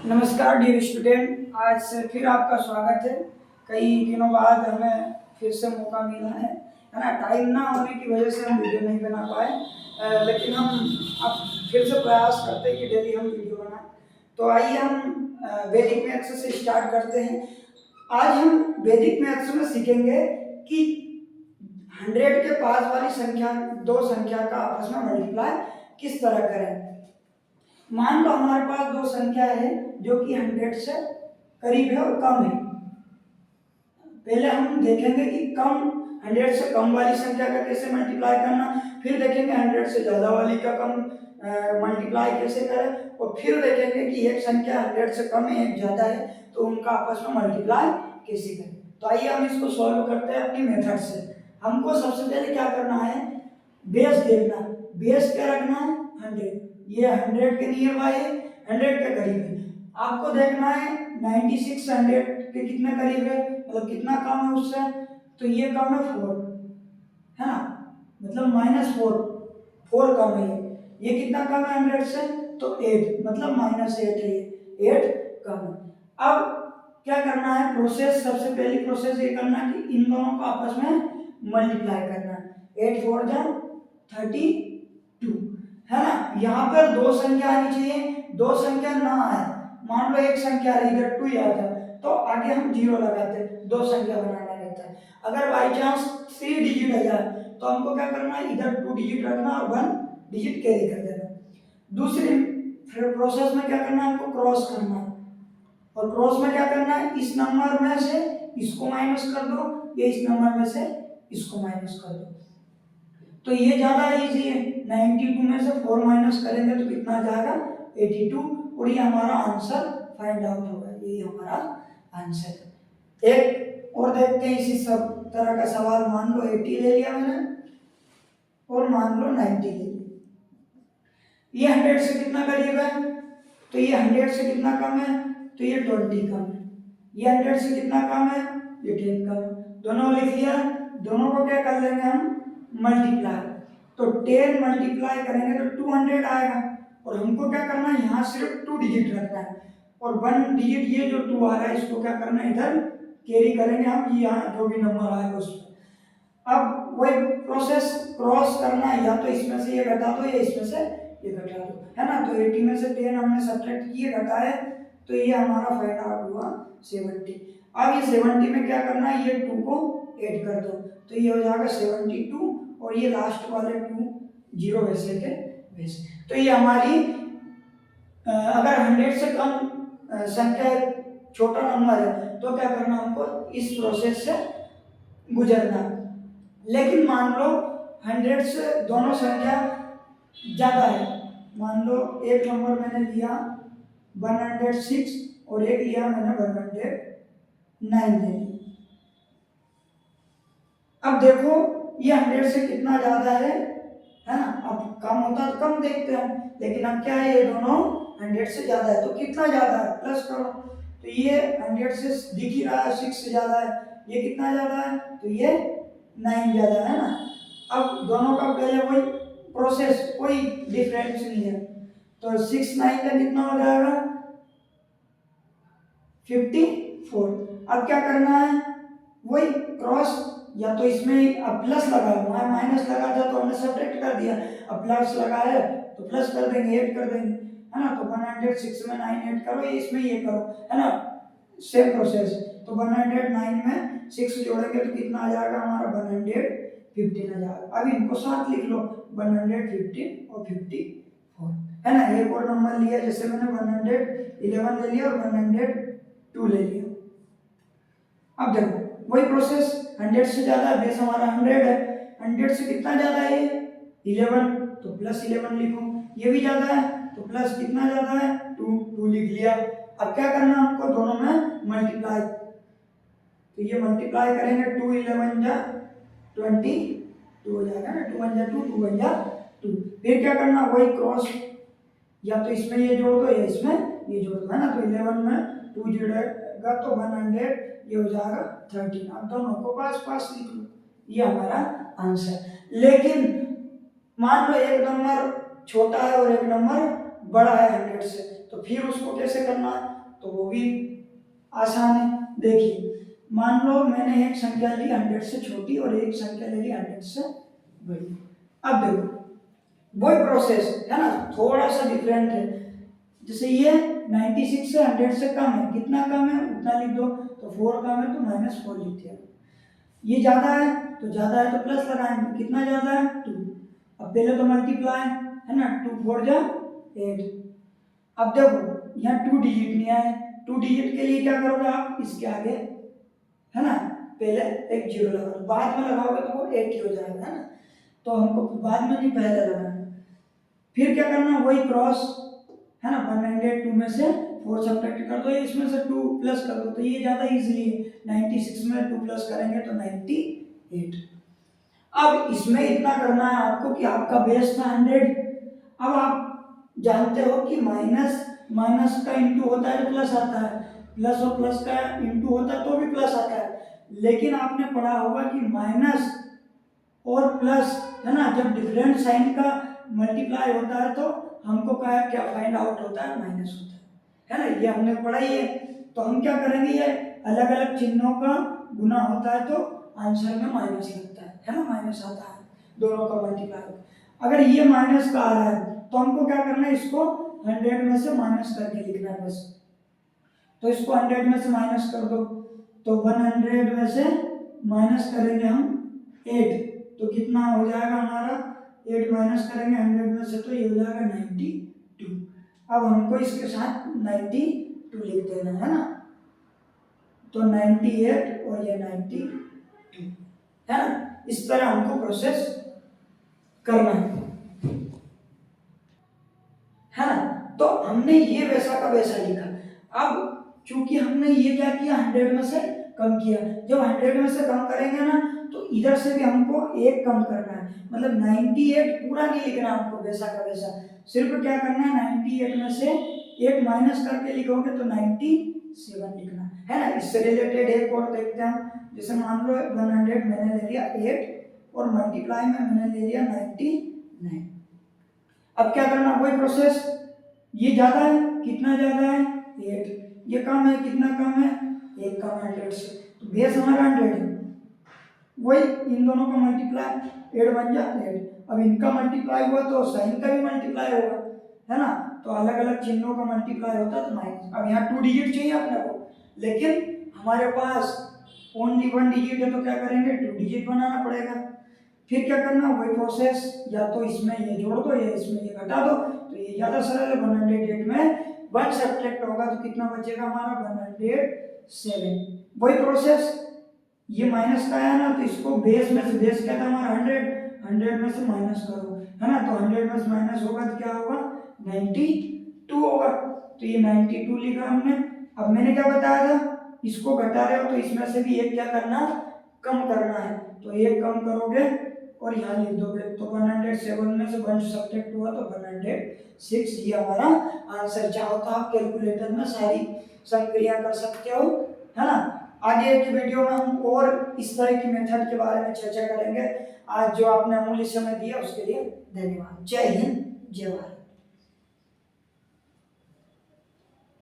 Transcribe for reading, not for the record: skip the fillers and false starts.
नमस्कार dear student, आज से फिर आपका स्वागत है। कई दिनों बाद हमें फिर से मौका मिला है ना। टाइम ना होने की वजह से हम वीडियो नहीं बना पाए, लेकिन हम अब फिर से प्रयास करते हैं कि डेली हम वीडियो बनाएं। तो आइए हम वैदिक मैथ्स से स्टार्ट करते हैं। आज हम वैदिक मैथ्स में सीखेंगे कि 100 के पास वाली संख्या, दो संख्या का आपस में मल्टीप्लाई किस तरह करें। मान लो हमारे पास दो संख्या है जो कि 100 से करीब है और कम है। पहले हम देखेंगे कि 100 से कम वाली संख्या का कैसे मल्टीप्लाई करना, फिर देखेंगे 100 से ज़्यादा वाली का कम मल्टीप्लाई कैसे करें, और फिर देखेंगे कि एक संख्या 100 से कम है, एक ज़्यादा है, तो उनका आपस में मल्टीप्लाई कैसे करें। तो आइए हम इसको सॉल्व करते हैं अपनी मेथड से। हमको सबसे पहले क्या करना है, बेस देखना। बेस क्या रखना है, 100। ये 100 के नियर बाय है, 100 के करीब है। आपको देखना है 96 100 के कितने करीब है, मतलब कितना कम है उससे। तो ये कम है 4, है ना, मतलब -4 कम है। ये कितना कम है 100 से, तो 8, मतलब -8 है, ये 8 कम है। अब क्या करना है, प्रोसेस, सबसे पहली प्रोसेस ये करना है कि इन दोनों को आपस में मल्टीप्लाई करना है। 8 4 जा 32, है ना। यहाँ पर दो संख्या आनी चाहिए, दो संख्या ना आए। मान लो एक संख्या इधर 2 आता है तो आगे हम 0 लगाते हैं, दो संख्या बनाना रहता है। अगर बाई चांस 3 डिजिट आ जाए तो हमको क्या करना है, इधर 2 डिजिट रखना और 1 डिजिट कैरी कर देना। दूसरी फिर प्रोसेस में क्या करना है, हमको क्रॉस करना है। और क्रॉस में क्या करना है, इस नंबर में से इसको माइनस कर दो, या इस नंबर में से इसको माइनस कर दो। तो ये ज़्यादा इजी है। 92 में से 4 माइनस करेंगे तो कितना आ जाएगा, 82, और ये हमारा आंसर फाइंड आउट होगा। ये हमारा आंसर है। एक और देखते हैं इसी सब तरह का सवाल। मान लो 80 ले लिया मैंने, और मान लो 90 ले लिया। ये 100 से कितना करीब है, तो ये 100 से कितना कम है, तो ये 20 कम है। ये 100 से कितना कम है, ये 10 कम है। दोनों लिख लिया। दोनों को क्या कर लेंगे हम, मल्टीप्लाई। तो 10 मल्टीप्लाई करेंगे तो 200 आएगा, और हमको क्या करना है, यहाँ सिर्फ 2 डिजिट रखना है, और 1 डिजिट ये जो 2 आ रहा है इसको क्या करना है, इधर कैरी करेंगे हम, यहाँ जो भी नंबर आएगा उस पर। अब वही प्रोसेस, क्रॉस करना है, या तो इसमें से ये घटा दो या इसमें से ये घटा दो, है ना। तो 80 में से 10 हमने सब्ट्रैक्ट किए, घटाए, तो ये हमारा फाइंड आउट हुआ 70। अब ये 70 में क्या करना है, ये 2 को ऐड कर दो, तो ये हो जाएगा 72, और ये लास्ट वाले 2 0 वैसे के वैसे। तो ये हमारी अगर 100 से कम संख्या, छोटा नंबर है, तो क्या करना, हमको इस प्रोसेस से गुजरना। लेकिन मान लो 100 से दोनों संख्या ज़्यादा है। मान लो एक नंबर मैंने लिया 106, और एक लिया मैंने 109 ले लिया। अब देखो ये 100 से कितना ज़्यादा है ना। अब कम होता तो कम देखते हैं, लेकिन अब क्या है, ये दोनों 100 से ज़्यादा है। तो कितना ज़्यादा है, प्लस करो। तो ये 100 से दिख ही रहा है 6 से ज़्यादा है। ये कितना ज़्यादा है, तो ये 9 ज़्यादा है ना। अब दोनों का पहले वही प्रोसेस, कोई डिफरेंस नहीं है। तो 6 9 का कितना हो जाएगा, 54। अब क्या करना है, वही क्रॉस, या तो इसमें अब प्लस लगा, माइनस लगा था तो हमने सब्ट्रैक्ट कर दिया, अब प्लस लगा है तो प्लस कर देंगे, ऐड कर देंगे, है ना। तो 106 में 9 ऐड करो, इसमें ये करो, है ना, सेम प्रोसेस। तो 109 में 6 जोड़ेंगे तो कितना आ जाएगा हमारा, 115 आ जाएगा। अब इनको साथ लिख लो, 115 और 54, है ना। एक और नंबर लिया, जैसे मैंने 111 ले लिया और 102 ले लिया। अब देखो वही प्रोसेस, 100 से ज़्यादा है, बेस हमारा 100 है। 100 से कितना ज़्यादा है, 11, तो प्लस 11 लिखो। ये भी ज़्यादा है तो प्लस कितना ज़्यादा है, 2 लिख लिया। अब क्या करना हमको, दोनों में मल्टीप्लाई। तो ये मल्टीप्लाई करेंगे, 2 11 जा 22 हो जाएगा ना, 2 1 जा 2, 2 1 जा 2। फिर क्या करना, वही क्रॉस, या तो इसमें ये जोड़ दो या इसमें ये जोड़ दो, है ना। तो 11 में 2 जोड़ेगा तो 100, ये हो जाएगा 13। अब दोनों को पास पास लिख लो, ये हमारा आंसर। लेकिन मान लो एक नंबर छोटा है और एक नंबर बड़ा है 100 से, तो फिर उसको कैसे करना है, तो वो भी आसान है। देखिए, मान लो मैंने एक संख्या ली 100 से छोटी और एक संख्या ले ली 100 से बड़ी। अब देखो वही प्रोसेस है ना, थोड़ा सा डिफरेंट है। जैसे ये 96 से 100 से कम है, कितना कम है उतना लिख दो, तो 4 कम है तो -4 लिख दिया। ये ज़्यादा है तो ज़्यादा है तो प्लस लगाएंगे, कितना ज़्यादा है 2। अब पहले तो मल्टीप्लाई है ना, 2 4 जा 8। अब देखो यहाँ 2 डिजिट नहीं आए, 2 डिजिट के लिए क्या करोगे आप, इसके आगे है ना पहले एक 0 लगाओ, बाद में लगाओगे तो वो 80 हो जाएगा, है ना। तो हमको बाद में नहीं पहले लगाना। फिर क्या करना, वही क्रॉस है ना, 102 में से 4 सब्ट्रैक्ट कर दो, इसमें से 2 प्लस कर दो, तो ये ज़्यादा इजीली है। 96 में 2 प्लस करेंगे तो 98। अब इसमें इतना करना है आपको कि आपका बेस था 100। अब आप जानते हो कि माइनस माइनस का इंटू होता है तो प्लस आता है, प्लस और प्लस का इंटू होता है तो भी प्लस आता है। लेकिन आपने पढ़ा होगा कि माइनस और प्लस है ना, जब डिफरेंट साइन का मल्टीप्लाई होता है तो हमको क्या फाइंड आउट होता है, माइनस होता है ना, ये हमने पढ़ा ही है। तो हम क्या करेंगे, ये अलग अलग चिन्हों का गुना होता है तो आंसर में माइनस लगता है ना, माइनस आता है दोनों का मल्टीप्लाई। अगर ये माइनस का आ रहा है तो हमको क्या करना है, इसको 100 में से माइनस करके लिखना है बस। तो इसको 100 में से माइनस कर दो, तो 100 में से माइनस करेंगे हम 8, तो कितना हो जाएगा हमारा, 8 माइनस करेंगे 100 में से तो ये हो जाएगा 92। अब हमको इसके साथ 92 लिख देना है ना, तो 98 और ये 92 है ना। इस तरह हमको प्रोसेस करना है ना। तो हमने ये वैसा का वैसा लिखा। अब चूंकि हमने ये क्या किया, 100 में से कम किया, जब 100 में से कम करेंगे ना तो इधर से भी हमको 1 कम करना है, मतलब 98 पूरा नहीं लिखना हमको वैसा का वैसा, सिर्फ क्या करना है 98 में से 1 माइनस करके लिखोगे तो 97 लिखना है ना। इससे रिलेटेड एक और देखते हैं, जैसे मान लो 100 मैंने ले लिया 8 और मल्टीप्लाई में मैंने ले लिया 99। अब क्या करना, वही प्रोसेस, ये ज्यादा है, कितना ज्यादा है 8, ये कम है, कितना कम है 1 कम है 100 से, तो बेस हमारा 100 है। वही इन दोनों का मल्टीप्लाई 8 बन जाए 8। अब इनका मल्टीप्लाई हुआ तो साइन का भी मल्टीप्लाई होगा, है ना, तो अलग अलग चिन्हों का मल्टीप्लाई होता है तो माइनस। अब यहाँ 2 डिजिट चाहिए अपने को, लेकिन हमारे पास ओनली 1 डिजिट है तो क्या करेंगे, 2 डिजिट बनाना पड़ेगा। फिर क्या करना, वही प्रोसेस, या तो इसमें ये जोड़ दो या इसमें ये घटा दो, तो ये ज़्यादा सरल है। 108 में 1 सब्ट्रैक्ट होगा तो कितना बचेगा हमारा 107। वही प्रोसेस, ये माइनस का आया ना तो इसको बेस में से, बेस क्या था हमारा 100 में से माइनस करो, है ना, तो 100 में से माइनस होगा तो क्या होगा 92 होगा, तो ये 92 लिखा हमने। अब मैंने क्या बताया था, इसको घटा रहे हो तो इसमें से भी एक क्या करना, कम करना है, तो एक कम करोगे और यहाँ लिख दोगे, तो 107 में से 1 सब्ट्रैक्ट हुआ तो 106। ये हमारा आंसर। चाहो तो आप कैलकुलेटर में सारी संक्रिया कर सकते हो, है ना। आगे की वीडियो में हम और इस तरह की मेथड के बारे में चर्चा करेंगे। आज जो आपने अमूल्य समय दिया उसके लिए धन्यवाद। जय हिंद, जय भारत।